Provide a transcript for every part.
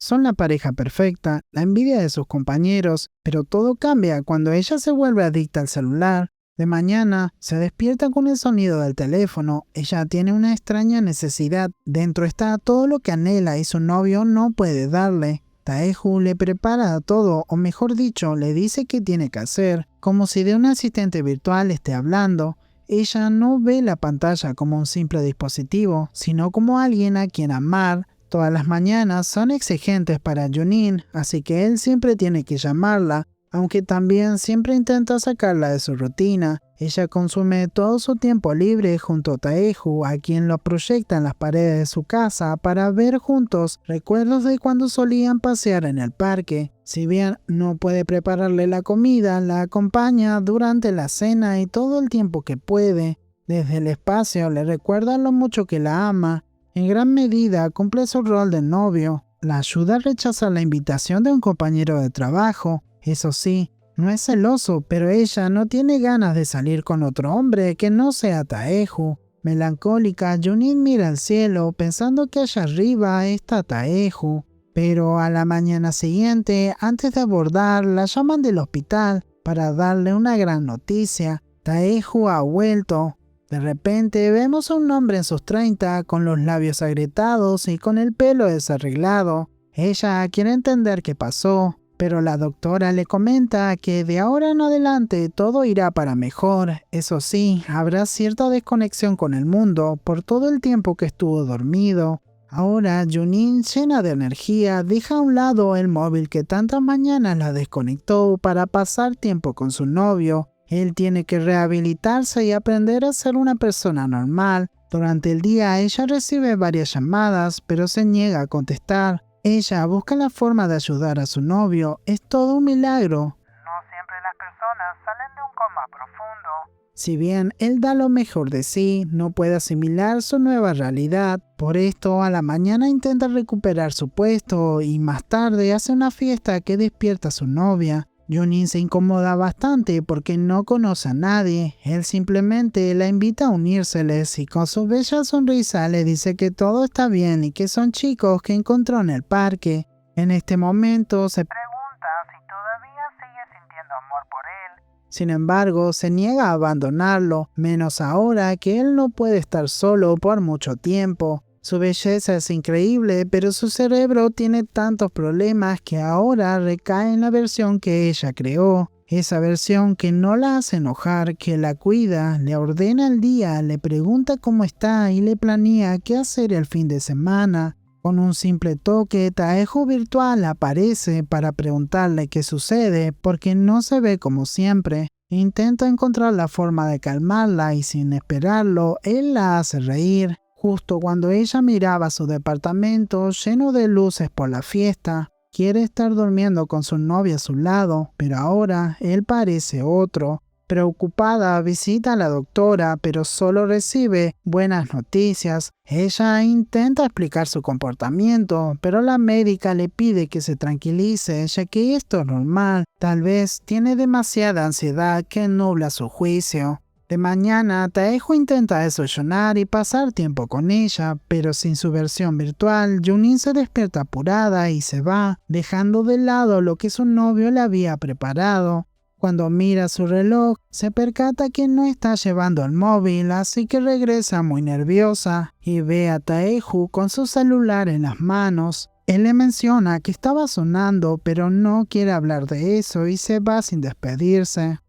son la pareja perfecta, la envidia de sus compañeros, pero todo cambia cuando ella se vuelve adicta al celular. De mañana, se despierta con el sonido del teléfono. Ella tiene una extraña necesidad. Dentro está todo lo que anhela y su novio no puede darle. Taeju le prepara todo, o mejor dicho, le dice qué tiene que hacer, como si de un asistente virtual esté hablando. Ella no ve la pantalla como un simple dispositivo, sino como alguien a quien amar. Todas las mañanas son exigentes para Junin, así que él siempre tiene que llamarla, aunque también siempre intenta sacarla de su rutina. Ella consume todo su tiempo libre junto a Taeju, a quien lo proyecta en las paredes de su casa para ver juntos recuerdos de cuando solían pasear en el parque. Si bien no puede prepararle la comida, la acompaña durante la cena y todo el tiempo que puede. Desde el espacio le recuerda lo mucho que la ama. En gran medida cumple su rol de novio. La ayuda a rechazar la invitación de un compañero de trabajo. Eso sí, no es celoso, pero ella no tiene ganas de salir con otro hombre que no sea Taeju. Melancólica, Junin mira al cielo pensando que allá arriba está Taeju. Pero a la mañana siguiente, antes de abordar, la llaman del hospital para darle una gran noticia. Taeju ha vuelto. De repente vemos a un hombre en sus 30 con los labios agrietados y con el pelo desarreglado. Ella quiere entender qué pasó, pero la doctora le comenta que de ahora en adelante todo irá para mejor. Eso sí, habrá cierta desconexión con el mundo por todo el tiempo que estuvo dormido. Ahora Junin, llena de energía, deja a un lado el móvil que tantas mañanas la desconectó para pasar tiempo con su novio. Él tiene que rehabilitarse y aprender a ser una persona normal. Durante el día ella recibe varias llamadas, pero se niega a contestar. Ella busca la forma de ayudar a su novio. Es todo un milagro. No siempre las personas salen de un coma profundo. Si bien él da lo mejor de sí, no puede asimilar su nueva realidad. Por esto, a la mañana intenta recuperar su puesto y más tarde hace una fiesta que despierta a su novia. Junin se incomoda bastante porque no conoce a nadie. Él simplemente la invita a unírseles y con su bella sonrisa le dice que todo está bien y que son chicos que encontró en el parque. En este momento se Pregunta si todavía sigue sintiendo amor por él. Sin embargo, se niega a abandonarlo, menos ahora que él no puede estar solo por mucho tiempo. Su belleza es increíble, pero su cerebro tiene tantos problemas que ahora recae en la versión que ella creó. Esa versión que no la hace enojar, que la cuida, le ordena el día, le pregunta cómo está y le planea qué hacer el fin de semana. Con un simple toque, Taeju virtual aparece para preguntarle qué sucede porque no se ve como siempre. Intenta encontrar la forma de calmarla y sin esperarlo, él la hace reír. Justo cuando ella miraba su departamento lleno de luces por la fiesta, quiere estar durmiendo con su novia a su lado, pero ahora él parece otro. Preocupada, visita a la doctora, pero solo recibe buenas noticias. Ella intenta explicar su comportamiento, pero la médica le pide que se tranquilice, ya que esto es normal. Tal vez tiene demasiada ansiedad que nubla su juicio. De mañana, Taeju intenta desayunar y pasar tiempo con ella, pero sin su versión virtual, Junin se despierta apurada y se va, dejando de lado lo que su novio le había preparado. Cuando mira su reloj, se percata que no está llevando el móvil, así que regresa muy nerviosa y ve a Taeju con su celular en las manos. Él le menciona que estaba sonando, pero no quiere hablar de eso y se va sin despedirse.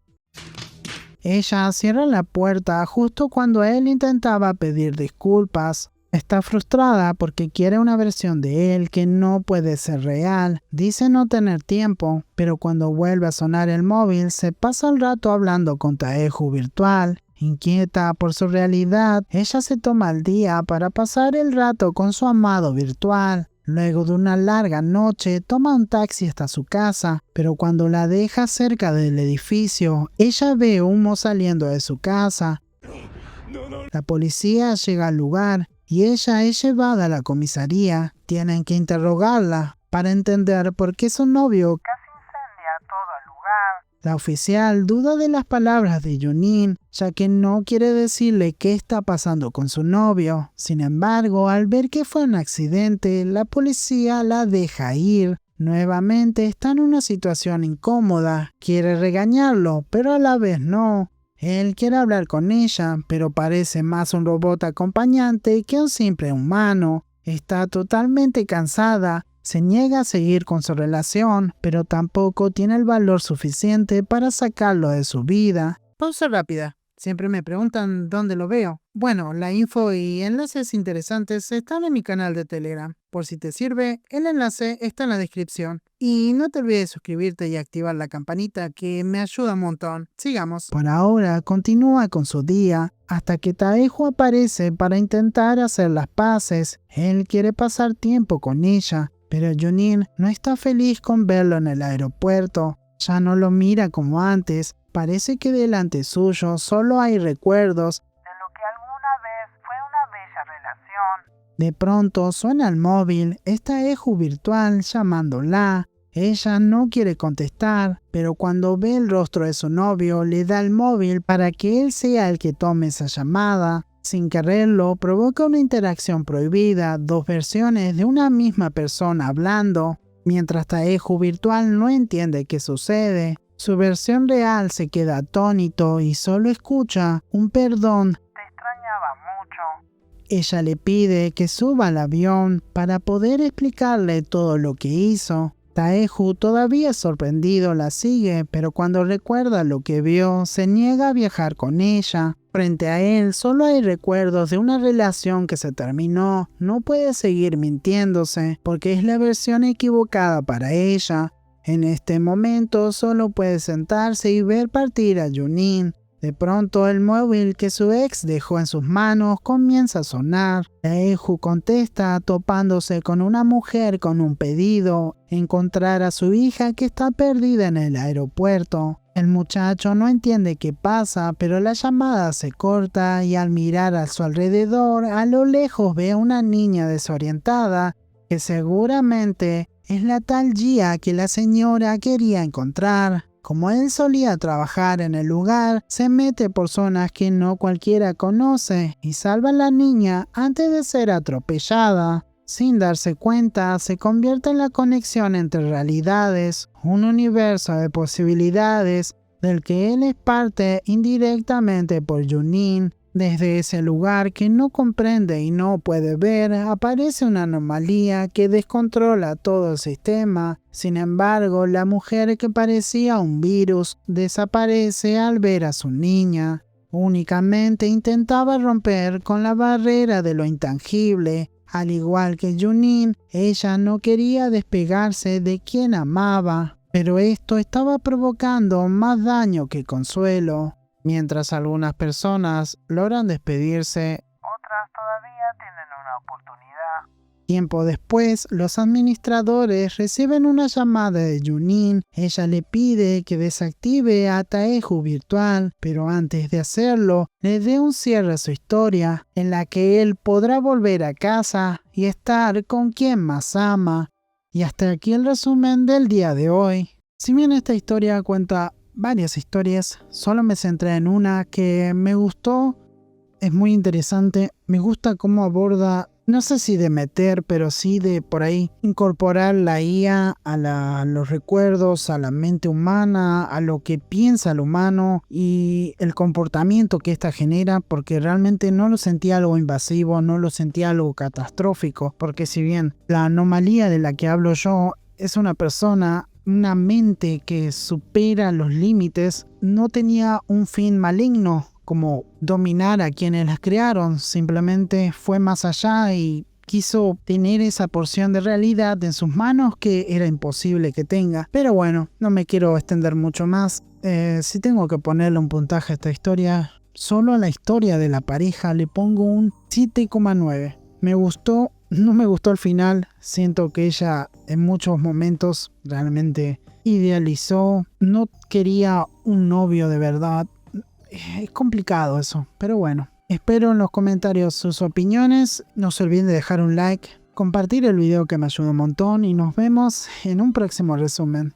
Ella cierra la puerta justo cuando él intentaba pedir disculpas. Está frustrada porque quiere una versión de él que no puede ser real. Dice no tener tiempo, pero cuando vuelve a sonar el móvil se pasa el rato hablando con Taeju virtual. Inquieta por su realidad, ella se toma el día para pasar el rato con su amado virtual. Luego de una larga noche, toma un taxi hasta su casa, pero cuando la deja cerca del edificio, ella ve humo saliendo de su casa. La policía llega al lugar y ella es llevada a la comisaría. Tienen que interrogarla para entender por qué su novio Casi incendia todo el lugar. La oficial duda de las palabras de Junin, ya que no quiere decirle qué está pasando con su novio. Sin embargo, al ver que fue un accidente, la policía la deja ir. Nuevamente está en una situación incómoda. Quiere regañarlo, pero a la vez no. Él quiere hablar con ella, pero parece más un robot acompañante que un simple humano. Está totalmente cansada. Se niega a seguir con su relación, pero tampoco tiene el valor suficiente para sacarlo de su vida. Pausa rápida. Siempre me preguntan dónde lo veo. Bueno, la info y enlaces interesantes están en mi canal de Telegram. Por si te sirve, el enlace está en la descripción. Y no te olvides de suscribirte y activar la campanita, que me ayuda un montón. Sigamos. Por ahora, continúa con su día hasta que Taejo aparece para intentar hacer las paces. Él quiere pasar tiempo con ella, pero Junin no está feliz con verlo en el aeropuerto. Ya no lo mira como antes. Parece que delante suyo solo hay recuerdos de lo que alguna vez fue una bella relación. De pronto suena el móvil, está Eju virtual llamándola. Ella no quiere contestar, pero cuando ve el rostro de su novio le da el móvil para que él sea el que tome esa llamada. Sin quererlo, provoca una interacción prohibida, dos versiones de una misma persona hablando. Mientras Taejo virtual no entiende qué sucede, su versión real se queda atónito y solo escucha un perdón. Te extrañaba mucho. Ella le pide que suba al avión para poder explicarle todo lo que hizo. Taejo, todavía sorprendido, la sigue, pero cuando recuerda lo que vio, se niega a viajar con ella. Frente a él solo hay recuerdos de una relación que se terminó. No puede seguir mintiéndose, porque es la versión equivocada para ella. En este momento solo puede sentarse y ver partir a Junin. De pronto el móvil que su ex dejó en sus manos comienza a sonar. Taejo contesta topándose con una mujer con un pedido: encontrar a su hija que está perdida en el aeropuerto. El muchacho no entiende qué pasa, pero la llamada se corta y al mirar a su alrededor, a lo lejos ve a una niña desorientada que seguramente es la tal Gia que la señora quería encontrar. Como él solía trabajar en el lugar, se mete por zonas que no cualquiera conoce y salva a la niña antes de ser atropellada. Sin darse cuenta, se convierte en la conexión entre realidades, un universo de posibilidades del que él es parte indirectamente por Junin. Desde ese lugar que no comprende y no puede ver, aparece una anomalía que descontrola todo el sistema. Sin embargo, la mujer que parecía un virus desaparece al ver a su niña. Únicamente intentaba romper con la barrera de lo intangible. Al igual que Junin, ella no quería despegarse de quien amaba, pero esto estaba provocando más daño que consuelo. Mientras algunas personas logran despedirse, Otras todavía tienen una oportunidad. tiempo después, los administradores reciben una llamada de Junin. Ella le pide que desactive a Taejo virtual, pero antes de hacerlo, le dé un cierre a su historia, en la que él podrá volver a casa y estar con quien más ama. Y hasta aquí el resumen del día de hoy. Si bien esta historia cuenta varias historias, solo me centré en una que me gustó, es muy interesante. Me gusta cómo aborda, no sé si de meter, pero sí de por ahí incorporar la IA a los recuerdos, a la mente humana, a lo que piensa el humano y el comportamiento que ésta genera, porque realmente no lo sentí algo invasivo, no lo sentí algo catastrófico, porque si bien la anomalía de la que hablo yo es una persona, una mente que supera los límites, no tenía un fin maligno como dominar a quienes las crearon, simplemente fue más allá y quiso tener esa porción de realidad en sus manos que era imposible que tenga. Pero bueno, no me quiero extender mucho más. Si tengo que ponerle un puntaje a esta historia, solo a la historia de la pareja le pongo un 7,9. Me gustó. No me gustó el final, siento que ella en muchos momentos realmente idealizó, no quería un novio de verdad. Es complicado eso, pero bueno. Espero en los comentarios sus opiniones, no se olviden de dejar un like, compartir el video que me ayuda un montón y nos vemos en un próximo resumen.